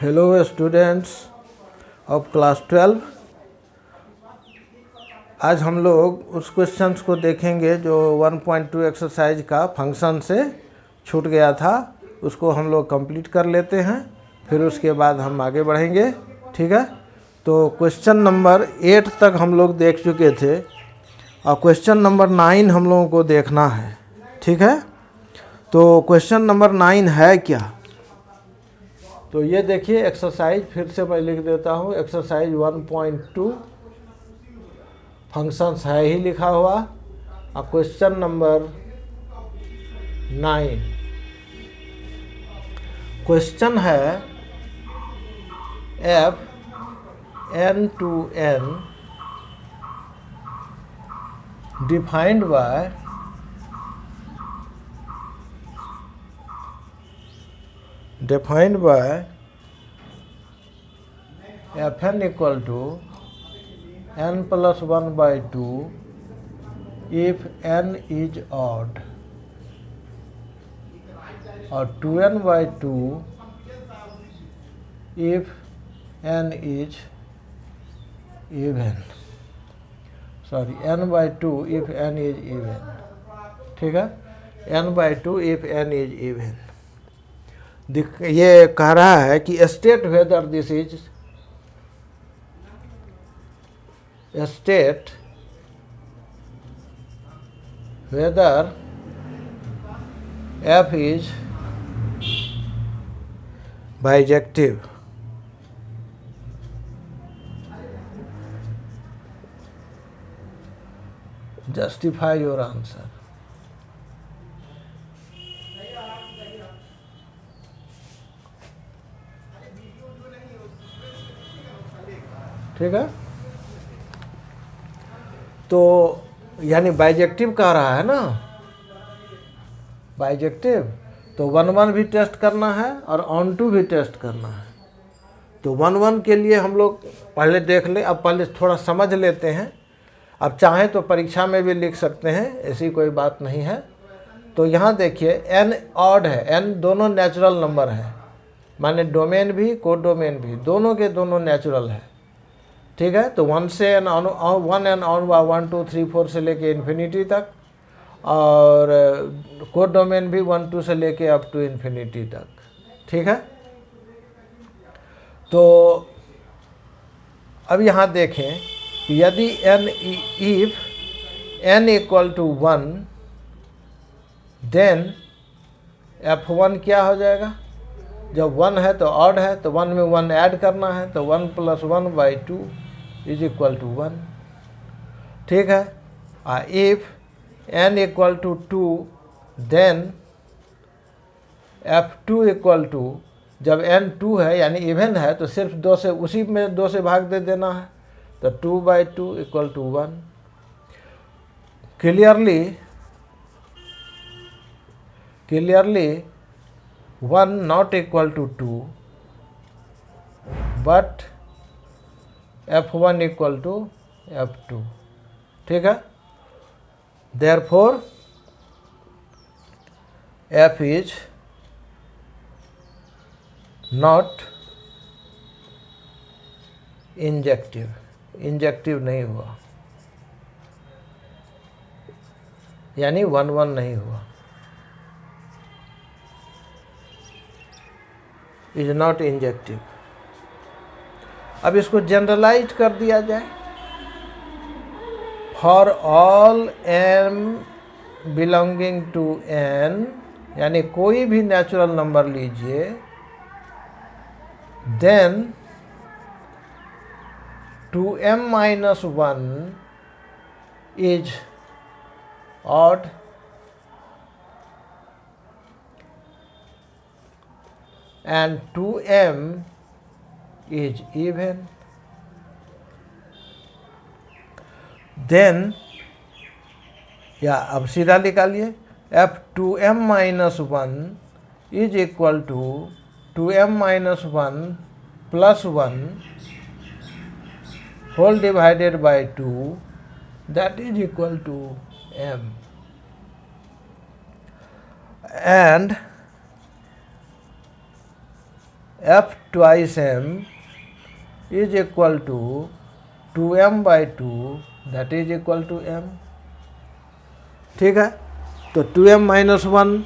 Hello students of class 12। आज हम लोग उस क्वेश्चंस को देखेंगे जो 1.2 एक्सरसाइज का फंक्शन से छूट गया था, उसको हम लोग कंप्लीट कर लेते हैं, फिर उसके बाद हम आगे बढ़ेंगे। ठीक है, तो क्वेश्चन नंबर 8 तक हम लोग देख चुके थे और क्वेश्चन नंबर 9 हम लोगों को देखना है। ठीक है, तो क्वेश्चन नंबर 9 है क्या? तो ये देखिए एक्सरसाइज, फिर से मैं लिख देता हूँ। एक्सरसाइज 1.2 फंक्शंस है ही लिखा हुआ, और क्वेश्चन नंबर 9 क्वेश्चन है f n to n defined by fn equal to n plus 1 by 2 if n is odd, or 2n by 2 if n is even। Sorry, n by 2 if n is even। ठीक है, n by 2 if n is even। ये कह रहा है कि state whether this is state whether f is bijective। Justify your answer। ठीक है, तो यानी बाइजेक्टिव कह रहा है ना, बाइजेक्टिव, तो 1 भी टेस्ट करना है और ऑन टू भी टेस्ट करना है। तो 1 के लिए हम लोग पहले देख ले, अब पहले थोड़ा समझ लेते हैं। अब चाहें तो परीक्षा में भी लिख सकते हैं, ऐसी कोई बात नहीं है। तो यहाँ देखिए n ऑड है, n दोनों नेचुरल नंबर है, माने डोमेन भी कोडोमेन भी दोनों के दोनों नेचुरल है। ठीक है, तो 1 से n ऑन 1 2 3 4 से लेके इन्फिनिटी तक, और कोड डोमेन भी 1 2 से लेके अप टू इन्फिनिटी तक। ठीक है, तो अब यहाँ देखें कि यदि if n equal to 1 then f1 क्या हो जाएगा? जब 1 है तो ऑड है, तो 1 में 1 ऐड करना है, तो 1 plus 1 by 2 is equal to 1। ठीक है, if n equal to 2 then f2 equal to, जब n 2 है यानी इवन है, तो सिर्फ 2 से, उसी में 2 से भाग दे देना है, तो 2 by 2 equal to 1। Clearly 1 not equal to 2 but f1 equal to f2। ठीक है, therefore f is not injective, injective नहीं हुआ, यानी 1 1 नहीं हुआ, इज नॉट इंजेक्टिव। अब इसको जनरलाइज कर दिया जाए, for all m belonging to n, यानी कोई भी नेचुरल नंबर लीजिए, then 2m minus 1 is odd and 2m is even। Then या अब सीधा निकालिए, f2m minus 1 is equal to 2m minus 1 plus 1 whole divided by 2, that is equal to m। and f twice m is equal to 2m/2 that is equal to m। ठीक है, तो 2m-1,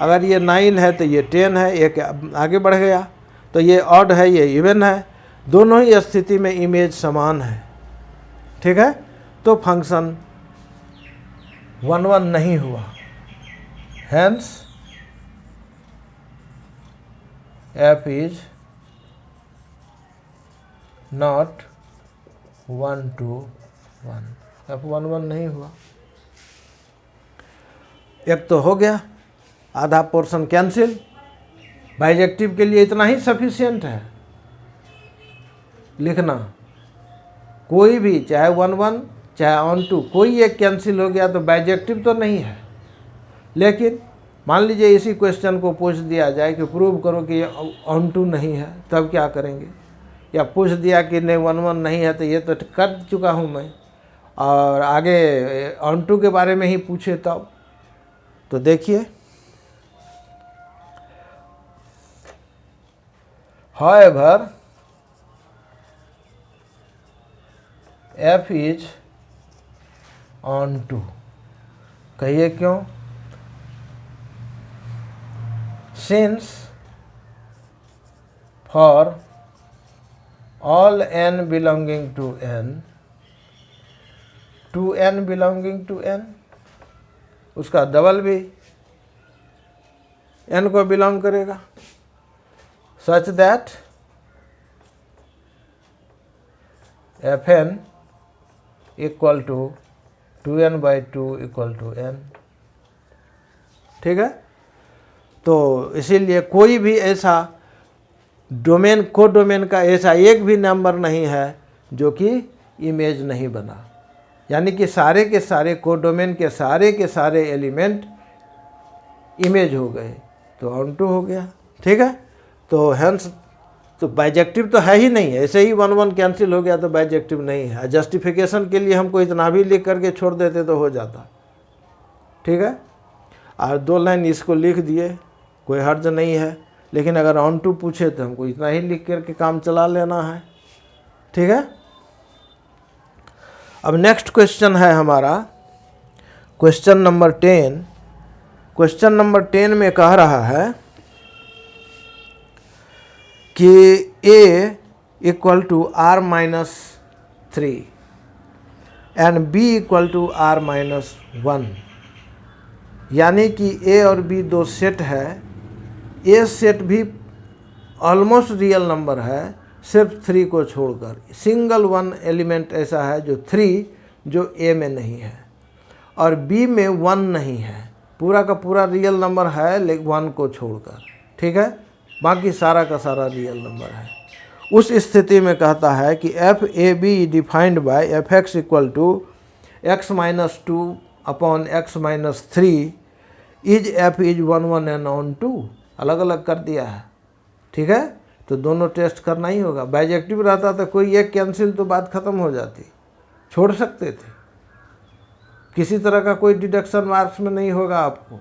अगर ये 9 है तो ये 10 है, एक आगे बढ़ गया, तो ये ऑड है ये इवन है, दोनों ही स्थिति में इमेज समान है। ठीक है, तो फंक्शन 1 1 नहीं हुआ, hence f is not 1 to 1, f 1 1 नहीं हुआ। एक तो हो गया, आधा पोर्शन कैंसिल। बाइजेक्टिव के लिए इतना ही सफिशिएंट है लिखना, कोई भी चाहे 1 1 चाहे ऑन टू, कोई एक कैंसिल हो गया तो बाइजेक्टिव तो नहीं है। लेकिन मान लीजिए इसी क्वेश्चन को पूछ दिया जाए कि प्रूव करो कि ये ऑन टू नहीं है, तब क्या करेंगे? या पूछ दिया कि नहीं 1 1 नहीं है, तो ये तो कर चुका हूँ मैं, और आगे ऑन टू के बारे में ही पूछे तब, तो देखिए however f is on to, कहिए क्यों? since for all n belonging to n, to n belonging to n, उसका डबल भी n को बिलोंग करेगा, such that fn equal to 2n/2 equal to n। ठीक है, तो इसीलिए कोई भी ऐसा डोमेन, को डोमेन का ऐसा एक भी नंबर नहीं है जो कि इमेज नहीं बना, यानी कि सारे के सारे को डोमेन के सारे एलिमेंट इमेज हो गए, तो ऑन टू हो गया। ठीक है, तो हेंस तो बाइजेक्टिव तो है ही नहीं है, ऐसे ही 1 1 कैंसिल हो गया तो बाइजेक्टिव नहीं है। जस्टिफिकेशन के लिए हमको इतना भी लिख करके छोड़ देते तो हो जाता। ठीक है, और 2 लाइन इसको लिख दिए, कोई हर्ज नहीं है, लेकिन अगर ऑन टू पूछे तो हमको इतना ही लिख करके काम चला लेना है। ठीक है, अब नेक्स्ट क्वेश्चन है हमारा क्वेश्चन नंबर 10। क्वेश्चन नंबर 10 में कह रहा है कि a equal to r-3 and b equal to r-1, यानी कि a और b दो सेट है। a सेट भी ऑलमोस्ट रियल नंबर है, सिर्फ 3 को छोड़कर। सिंगल वन एलिमेंट ऐसा है जो 3 जो a में नहीं है, और b में 1 नहीं है। पूरा का पूरा रियल नंबर है लेकिन 1 को छोड़कर। ठीक है, बाकी सारा का सारा रियल नंबर है। उस स्थिति में कहता है कि F A B defined by F X equal to x-2 upon x-3 is F is 1 1 and onto. अलग अलग कर दिया है। ठीक है, तो दोनों टेस्ट करना ही होगा। बाइजेक्टिव रहता तो कोई एक कैंसिल तो बात खत्म हो जाती, छोड़ सकते थे, किसी तरह का कोई डिडक्शन मार्क्स में नहीं होगा आपको।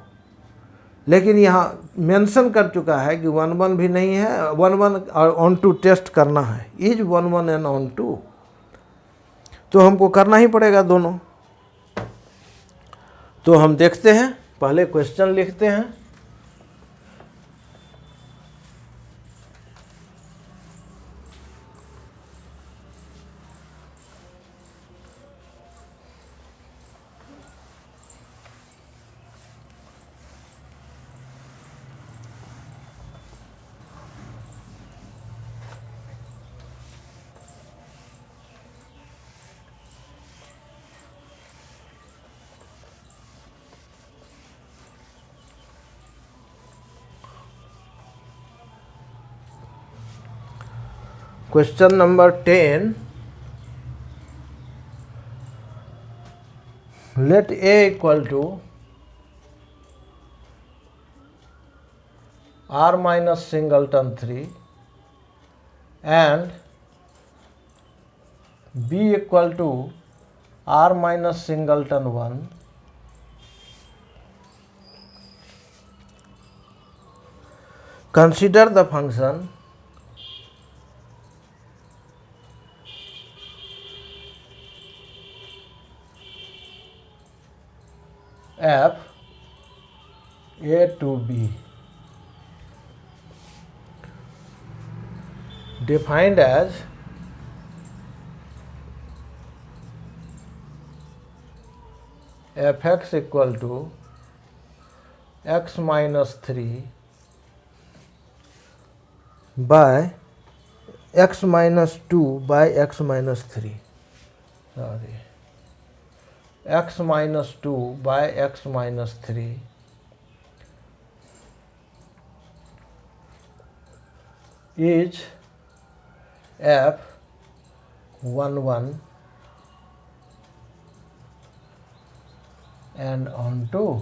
लेकिन यहाँ मेंशन कर चुका है कि 1 1 भी नहीं है, 1 1 और ऑन टू टेस्ट करना है, इज 1 1 एंड ऑन टू, तो हमको करना ही पड़ेगा दोनों। तो हम देखते हैं, पहले क्वेश्चन लिखते हैं। Question number 10. Let A equal to R minus singleton 3 and B equal to R minus singleton 1. Consider the function A to B defined as fx equal to x minus 3 by x minus 2 by x minus 3, sorry, x minus 2 by x minus 3 is f11 and onto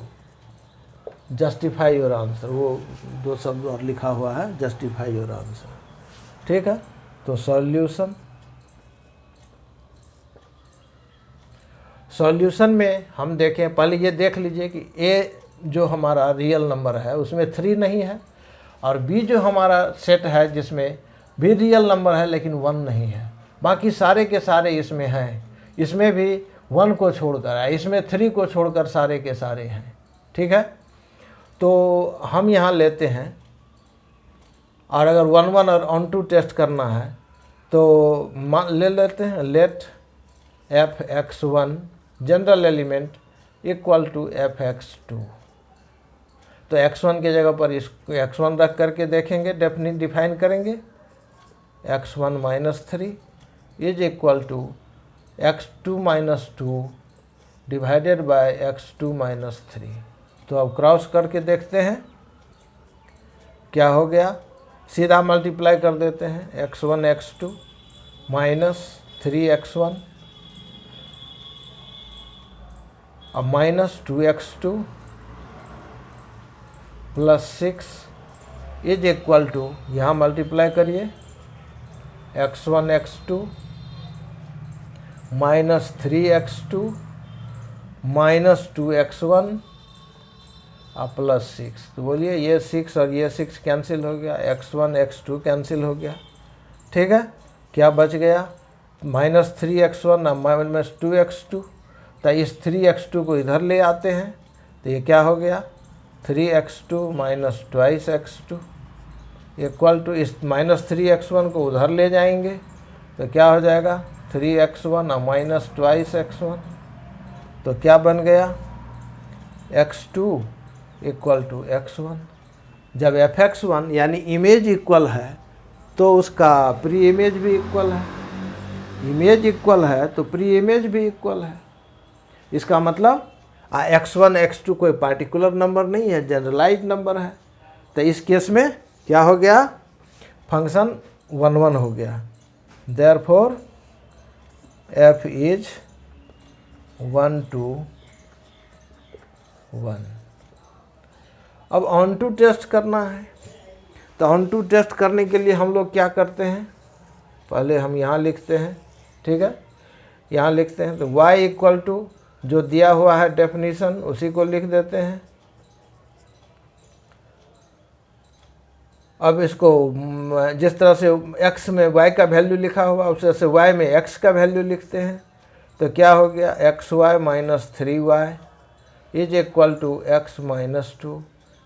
justify your answer, वो दो शब्द और लिखा हुआ है, justify your answer, ठीक है। तो सॉल्यूशन में हम देखें, पहले ये देख लीजिए कि ए जो हमारा रियल नंबर है उसमें 3 नहीं है, और बी जो हमारा सेट है जिसमें भी रियल नंबर है लेकिन 1 नहीं है, बाकी सारे के सारे इसमें हैं, इसमें भी 1 को छोड़कर है, इसमें 3 को छोड़कर सारे के सारे हैं, ठीक है। तो हम यहाँ लेते हैं, और अगर 1 1 और ऑन टू टेस्ट करना है तो ले लेते हैं, let f(x1) general element equal to f(x2). तो x1 की जगह पर इसको x1 रख करके देखेंगे, डिफाइन करेंगे, x1 minus 3 is equal to x2 minus 2 divided by x2 minus 3। तो अब क्रॉस करके देखते हैं क्या हो गया, सीधा मल्टीप्लाई कर देते हैं, x1 x2 माइनस 3x1 अब minus 2x2 plus 6 is equal to, यहाँ मल्टीप्लाई करिए, x1 x2 minus 3x2 minus 2x1 और प्लस 6। तो बोलिए ये 6 और ये 6 कैंसिल हो गया, x1 x2 कैंसिल हो गया, ठीक है। क्या बच गया, माइनस 3x1 और माइनस 2x2। तो इस 3x2 को इधर ले आते हैं, तो ये क्या हो गया, 3x2 minus 2x2 equal to, इस माइनस 3x1 को उधर ले जाएंगे तो क्या हो जाएगा, 3x1 और माइनस 2x1। तो क्या बन गया, x2 इक्वल टू x1। जब fx1 यानी इमेज इक्वल है तो उसका प्री इमेज भी इक्वल है, इमेज इक्वल है तो प्री इमेज भी इक्वल है। इसका मतलब x1 x2 कोई पार्टिकुलर नंबर नहीं है, जनरलाइज नंबर है। तो इस केस में क्या हो गया, फंक्शन 1 1 हो गया, देयरफॉर f इज 1 to 1। अब ऑन टू टेस्ट करना है, तो ऑन टू टेस्ट करने के लिए हम लोग क्या करते हैं, पहले हम यहाँ लिखते हैं, ठीक है, यहाँ लिखते हैं, तो y इक्वल टू जो दिया हुआ है डेफिनीशन उसी को लिख देते हैं। अब इसको जिस तरह से x में y का वैल्यू लिखा हुआ उस तरह से y में x का वैल्यू लिखते हैं। तो क्या हो गया, xy minus 3y is equal to x minus 2।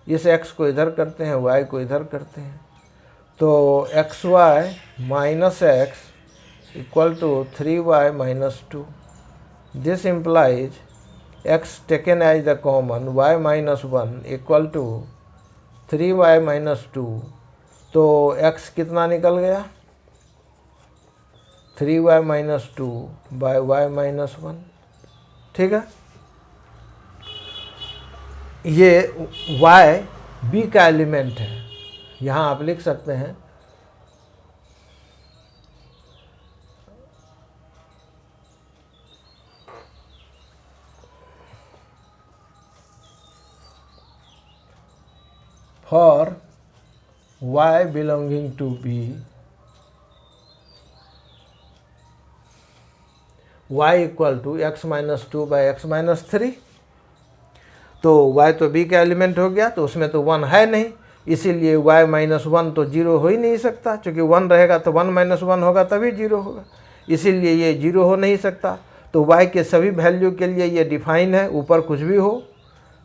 इस x को इधर करते हैं, y को इधर करते हैं, तो xy minus x equal to 3y minus 2। This implies x taken as the common y minus 1 equal to 3y minus 2। तो x कितना निकल गया, 3y minus 2 by y minus 1, ठीक है। ये y b का एलिमेंट है, यहाँ आप लिख सकते हैं for y belonging to B, y equal to x minus 2 by X minus 3। तो y तो b का एलिमेंट हो गया, तो उसमें तो 1 है नहीं, इसीलिए y माइनस 1 तो 0 हो ही नहीं सकता, क्योंकि 1 रहेगा तो 1 माइनस 1 होगा तभी 0 होगा, इसीलिए ये 0 हो नहीं सकता। तो y के सभी वैल्यू के लिए ये डिफाइन है, ऊपर कुछ भी हो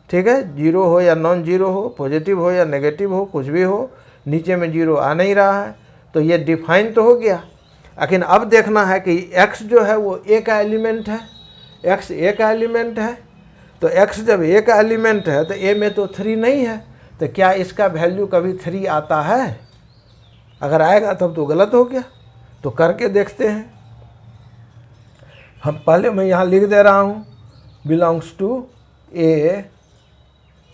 ठीक है, जीरो हो या नॉन जीरो हो, पॉजिटिव हो या नेगेटिव हो, कुछ भी हो, नीचे में जीरो आ नहीं रहा है, तो ये डिफाइन तो हो गया। लेकिन अब देखना है कि x जो है वो a का एलिमेंट है, x a का एलिमेंट है, तो x जब a का एलिमेंट है तो a में तो 3 नहीं है, तो क्या इसका वैल्यू कभी 3 आता है? अगर आएगा तब तो गलत हो गया। तो करके देखते हैं हम। पहले मैं यहाँ लिख दे रहा हूँ belongs to a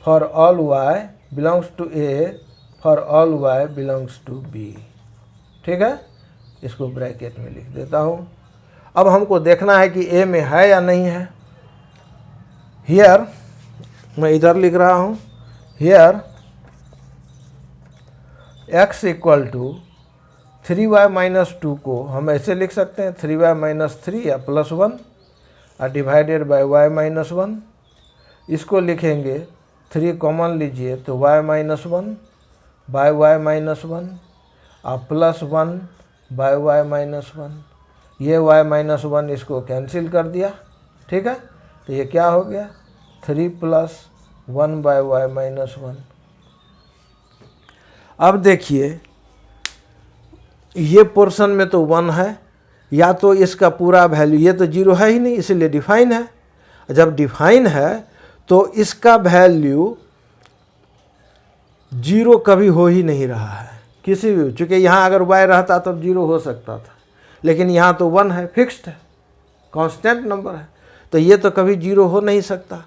for all y, belongs to a for all y belongs to b। ठीक है, इसको ब्रैकेट में लिख देता हूँ। अब हमको देखना है कि a में है या नहीं है। हियर मैं इधर लिख रहा हूँ, here x equal to 3y minus 2 को हम ऐसे लिख सकते हैं 3y माइनस 3 या प्लस 1 और डिवाइडेड बाय y माइनस 1। इसको लिखेंगे 3 कॉमन लीजिए तो y minus 1 by y minus 1 और प्लस 1 बाय y माइनस 1। ये y माइनस 1 इसको कैंसिल कर दिया। ठीक है, तो ये क्या हो गया 3 प्लस 1 बाय y माइनस 1। अब देखिए ये पोर्शन में तो 1 है, या तो इसका पूरा वैल्यू, ये तो 0 है ही नहीं इसलिए डिफाइन है। जब डिफाइन है तो इसका वैल्यू 0 कभी हो ही नहीं रहा है किसी भी, चूँकि यहाँ अगर y रहता तब 0 हो सकता था, लेकिन यहाँ तो 1 है, फिक्स्ड है, कांस्टेंट नंबर है, तो ये तो कभी 0 हो नहीं सकता।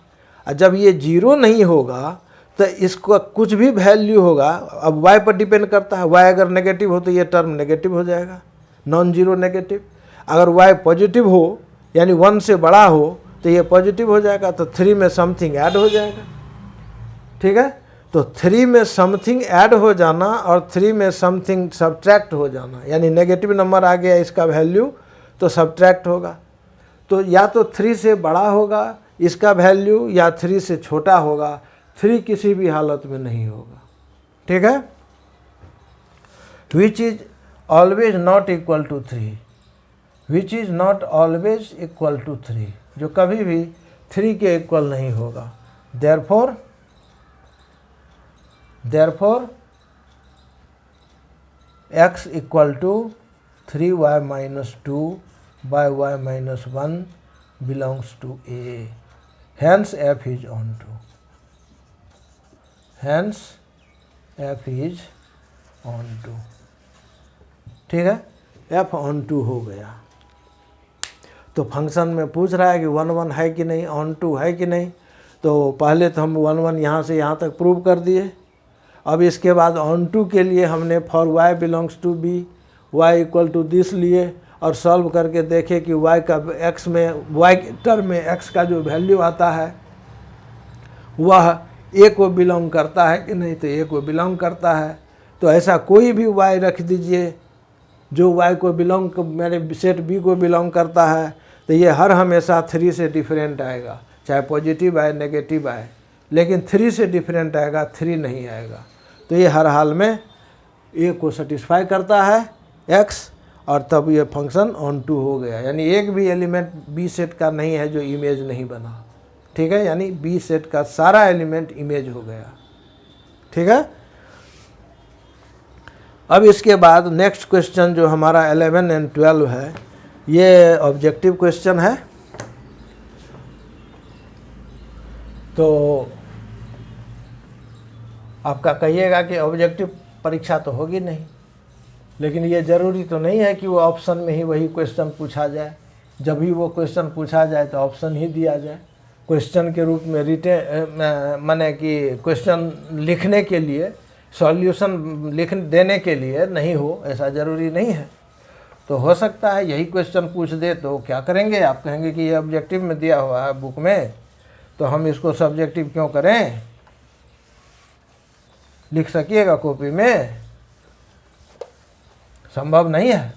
और जब ये 0 नहीं होगा तो इसको कुछ भी वैल्यू होगा, अब y पर डिपेंड करता है। y अगर नेगेटिव हो तो ये टर्म नेगेटिव हो जाएगा, नॉन जीरो नेगेटिव। अगर y पॉजिटिव हो यानी 1 से बड़ा हो तो ये पॉजिटिव हो जाएगा, तो 3 में समथिंग ऐड हो जाएगा। ठीक है, तो 3 में समथिंग ऐड हो जाना और 3 में समथिंग सब्ट्रैक्ट हो जाना, यानी नेगेटिव नंबर आ गया इसका वैल्यू तो सब्ट्रैक्ट होगा। तो या तो 3 से बड़ा होगा इसका वैल्यू या 3 से छोटा होगा, 3 किसी भी हालत में नहीं होगा। ठीक है, which is always not equal to 3, which is not always equal to 3, जो कभी भी 3 के इक्वल नहीं होगा। Therefore x equal to 3y minus 2 by y minus 1 belongs to a, hence f is onto, hence f is onto. ठीक है, f on to हो गया। तो फंक्शन में पूछ रहा है कि 1 1 है कि नहीं, ऑन टू है कि नहीं। तो पहले तो हम 1 1 यहाँ से यहाँ तक प्रूव कर दिए। अब इसके बाद ऑन टू के लिए हमने for y belongs to b, y equal to this लिए और सॉल्व करके देखे कि y का x में, y टर्म में x का जो वैल्यू आता है वह a को बिलोंग करता है कि नहीं, तो a को बिलोंग करता है। तो ऐसा कोई भी y रख दीजिए जो y को बिलोंग, मेरे सेट b को बिलोंग करता है, तो ये हर हमेशा 3 से डिफरेंट आएगा, चाहे पॉजिटिव आए नेगेटिव आए, लेकिन 3 से डिफरेंट आएगा, 3 नहीं आएगा। तो ये हर हाल में a को सेटिस्फाई करता है x, और तब ये फंक्शन ऑन टू हो गया। यानी एक भी एलिमेंट b सेट का नहीं है जो इमेज नहीं बना। ठीक है, यानी b सेट का सारा एलिमेंट इमेज हो गया। ठीक है, अब इसके बाद नेक्स्ट क्वेश्चन जो हमारा 11 एंड 12 है, ये ऑब्जेक्टिव क्वेश्चन है। तो आपका कहिएगा कि ऑब्जेक्टिव परीक्षा तो होगी नहीं, लेकिन ये ज़रूरी तो नहीं है कि वो ऑप्शन में ही वही क्वेश्चन पूछा जाए। जब भी वो क्वेश्चन पूछा जाए तो ऑप्शन ही दिया जाए। क्वेश्चन के रूप में रिटेन माने कि क्वेश्चन लिखने के लिए, सॉल्यूशन लिख देने के लिए नहीं हो, ऐसा ज़रूरी नहीं है। तो हो सकता है यही क्वेश्चन पूछ दे तो क्या करेंगे, आप कहेंगे कि ये ऑब्जेक्टिव में दिया हुआ है बुक में, तो हम इसको सब्जेक्टिव क्यों करें, लिख सकिएगा कॉपी में, संभव नहीं है।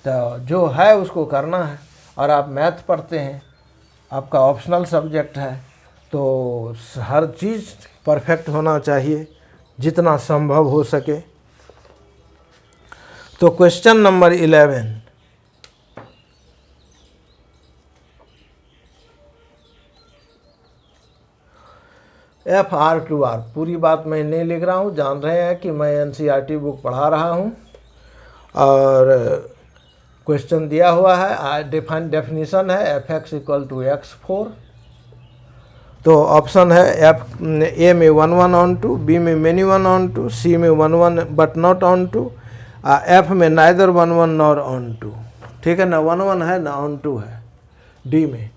तो जो है उसको करना है। और आप मैथ पढ़ते हैं, आपका ऑप्शनल सब्जेक्ट है, तो हर चीज़ परफेक्ट होना चाहिए जितना संभव हो सके। तो question number 11, F R to R. पूरी बात मैं नहीं लिख रहा हूँ, जान रहे हैं कि मैं एनसीईआरटी बुक पढ़ा रहा हूँ और क्वेश्चन दिया हुआ है, डेफिनेशन है F X equal to x4। तो ऑप्शन है एफ ए में 1 1 ऑन टू, बी में मेनी 1 ऑन टू, सी में 1 1 but not onto, F में नाइदर 1 1 नॉर ऑन टू। ठीक है ना, 1 1 है ना ऑन टू है डी में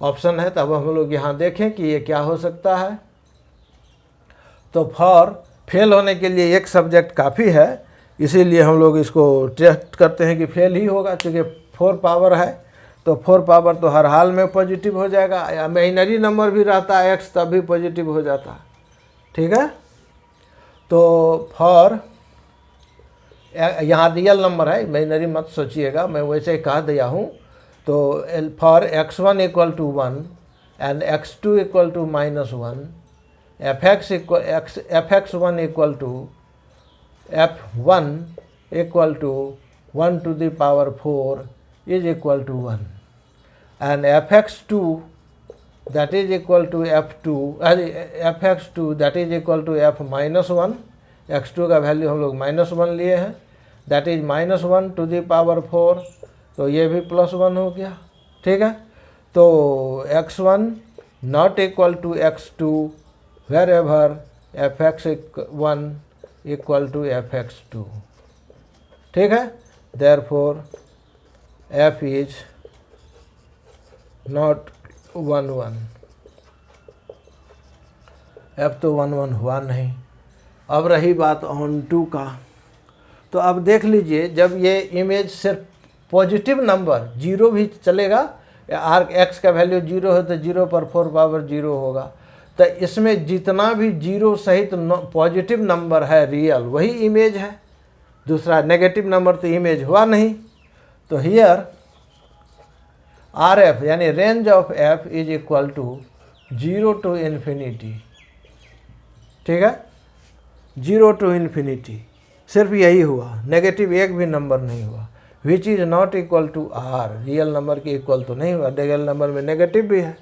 ऑप्शन है। तब हम लोग यहाँ देखें कि ये क्या हो सकता है। तो फॉर फेल होने के लिए एक सब्जेक्ट काफ़ी है, इसीलिए हम लोग इसको टेस्ट करते हैं कि फेल ही होगा, क्योंकि 4 पावर है तो 4 पावर तो हर हाल में पॉजिटिव हो जाएगा। या इमेजिनरी नंबर भी रहता है x तब भी पॉजिटिव हो जाता है। ठीक है, तो फॉर यहाँ रियल नंबर है, इमेजिनरी मत सोचिएगा, मैं वैसे ही कह दिया हूँ। तो for x1 equal to 1 and x2 equal to -1, fx1 equal to f1 equal to 1 to the power 4 is equal to 1 and fx2 that is equal to f2 fx2 that is equal to f -1, x2 का value हम लोग -1 लिए हैं, that is -1 to the power 4, तो ये भी +1 हो गया। ठीक है, तो x1 not equal to x2 wherever fx1 equal to fx2। ठीक है, therefore f is not 1 1, f तो 1 1 हुआ नहीं। अब रही बात ऑन टू का, तो अब देख लीजिए, जब ये इमेज सिर्फ पॉजिटिव नंबर 0 भी चलेगा, आर एक्स का वैल्यू 0 है तो 0 पर 4 पावर 0 होगा, तो इसमें जितना भी 0 सहित पॉजिटिव नंबर है रियल वही इमेज है, दूसरा नेगेटिव नंबर तो इमेज हुआ नहीं। तो हियर आर एफ यानी range of F is equal to 0 to infinity. ठीक है, 0 to इन्फिनिटी, सिर्फ यही हुआ, नेगेटिव एक भी नंबर नहीं हुआ। Which is not equal to R, real number के इक्वल तो नहीं हुआ, रियल नंबर में नेगेटिव भी है।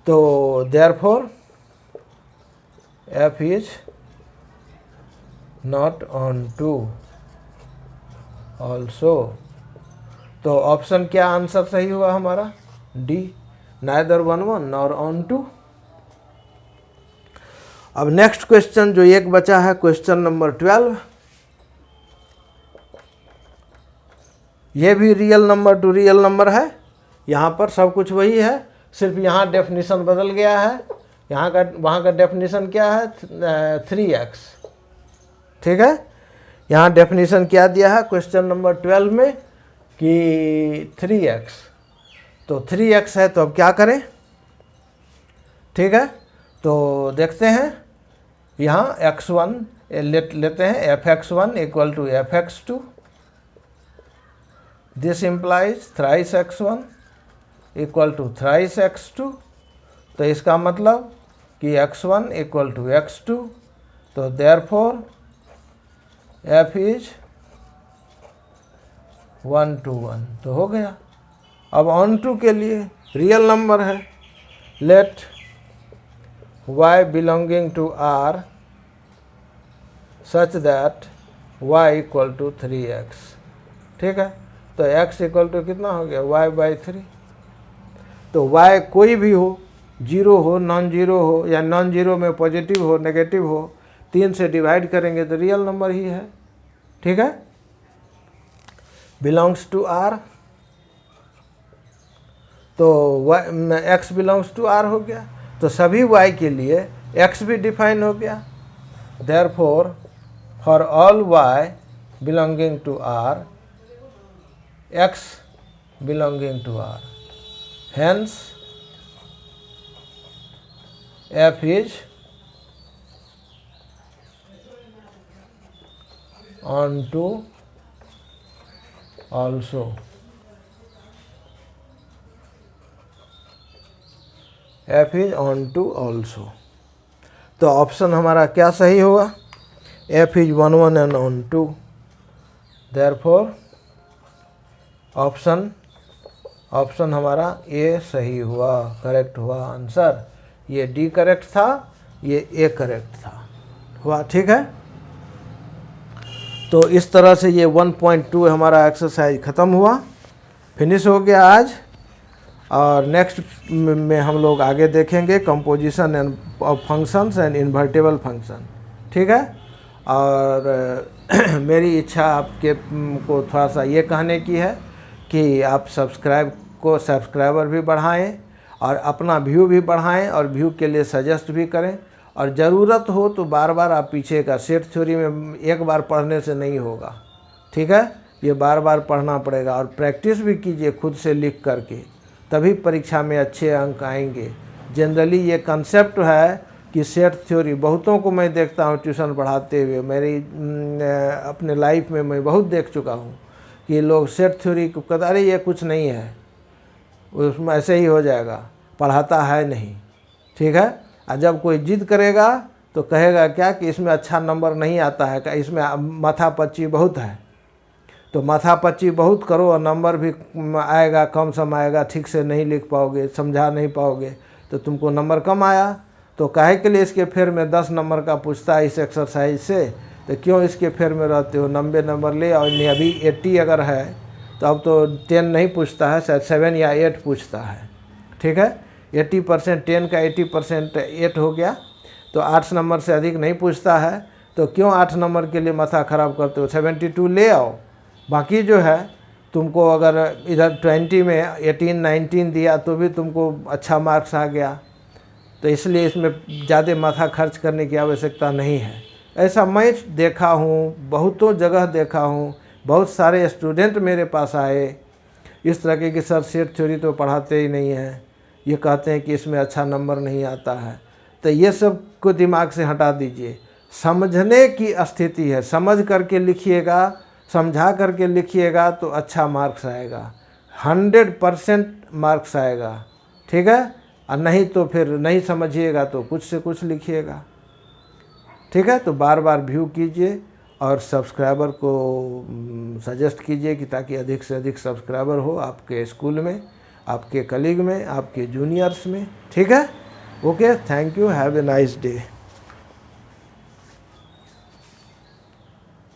तो therefore F is not onto also. तो ऑप्शन क्या आंसर सही हुआ हमारा, D, neither 1 1 nor onto. अब नेक्स्ट क्वेश्चन जो एक बचा है, क्वेश्चन नंबर 12, ये भी real number to real number है। यहाँ पर सब कुछ वही है, सिर्फ यहाँ डेफिनेशन बदल गया है। यहाँ का वहाँ का डेफिनेशन क्या है, 3x। ठीक है, यहाँ डेफिनेशन क्या दिया है क्वेश्चन नंबर 12 में कि 3x, तो 3x है, तो अब क्या करें। ठीक है, तो देखते हैं, यहाँ x1 लेते हैं, fx1 equal to fx2, this implies thrice x1 equal to thrice x2, तो इसका मतलब कि x1 इक्वल टू x2, तो देयरफॉर f इज 1 to 1, तो हो गया। अब ऑन टू के लिए रियल नंबर है, let y belonging to r such that y equal to 3x। ठीक है, तो x इक्वल टू कितना हो गया, y/3। तो y कोई भी हो, 0 हो, नॉन जीरो हो, या नॉन जीरो में पॉजिटिव हो, नेगेटिव हो, 3 से डिवाइड करेंगे तो रियल नंबर ही है। ठीक है, बिलोंग्स टू r, तो x बिलोंग्स टू r हो गया, तो सभी y के लिए x भी डिफाइन हो गया। Therefore for all y belonging to r, x belonging to r, hence f is onto also. f is onto also, तो ऑप्शन हमारा क्या सही होगा, f is 1 1 and onto. Therefore option हमारा A सही हुआ, correct हुआ answer. ये डी करेक्ट था, ये ए करेक्ट था। हुआ? ठीक है। तो इस तरह से ये 1.2 हमारा एक्सरसाइज ख़त्म हुआ, फिनिश हो गया आज। और नेक्स्ट में हम लोग आगे देखेंगे composition end of functions and invertible function. ठीक है। और मेरी इच्छा आपके को थोड़ा सा ये कहने की है कि आप सब्सक्राइबर भी बढ़ाएं और अपना व्यू भी बढ़ाएं और व्यू के लिए सजेस्ट भी करें। और ज़रूरत हो तो बार बार आप पीछे का सेट थ्योरी में एक बार पढ़ने से नहीं होगा। ठीक है। ये बार बार पढ़ना पड़ेगा और प्रैक्टिस भी कीजिए खुद से लिख करके, तभी परीक्षा में अच्छे अंक आएंगे। जनरली ये कंसेप्ट है कि सेट थ्योरी, बहुतों को मैं देखता हूँ ट्यूशन पढ़ाते हुए, मेरी अपने लाइफ में मैं बहुत देख चुका हूँ कि लोग सेट थ्योरी को कहते अरे ये कुछ नहीं है, उसमें ऐसे ही हो जाएगा, पढ़ाता है नहीं। ठीक है। और जब कोई जिद करेगा तो कहेगा क्या कि इसमें अच्छा नंबर नहीं आता है, इसमें माथापच्ची बहुत है। तो माथापच्ची बहुत करो और नंबर भी आएगा, कम सम आएगा, ठीक से नहीं लिख पाओगे, समझा नहीं पाओगे, तो तुमको नंबर कम आया। तो काहे के लिए इसके फेर में 10 नंबर का पूछता है इस एक्सरसाइज से, तो क्यों इसके फेर में रहते हो? 90 नंबर ले। और अभी 80 अगर है तो अब तो 10 नहीं पूछता है, शायद 7 या 8 पूछता है। ठीक है। 80% 10 का 80% 8 हो गया, तो 8 नंबर से अधिक नहीं पूछता है। तो क्यों 8 नंबर के लिए माथा ख़राब करते हो? 72 ले आओ। बाकी जो है तुमको अगर इधर 20 में 18 19 दिया तो भी तुमको अच्छा मार्क्स आ गया। तो इसलिए इसमें ज़्यादा माथा खर्च करने की आवश्यकता नहीं है। ऐसा मैं देखा हूँ, बहुतों जगह देखा हूँ, बहुत सारे स्टूडेंट मेरे पास आए इस तरह के सर सेट थ्योरी तो पढ़ाते ही नहीं हैं, ये कहते हैं कि इसमें अच्छा नंबर नहीं आता है। तो ये सब को दिमाग से हटा दीजिए। समझने की स्थिति है, समझ करके लिखिएगा, समझा करके लिखिएगा तो अच्छा मार्क्स आएगा, 100% मार्क्स आएगा। ठीक है। और नहीं तो फिर नहीं समझिएगा तो कुछ से कुछ लिखिएगा। ठीक है। तो बार बार व्यू कीजिए और सब्सक्राइबर को सजेस्ट कीजिए कि ताकि अधिक से अधिक सब्सक्राइबर हो आपके स्कूल में, आपके कलीग में, आपके जूनियर्स में। ठीक है। Okay, thank you, have a nice day.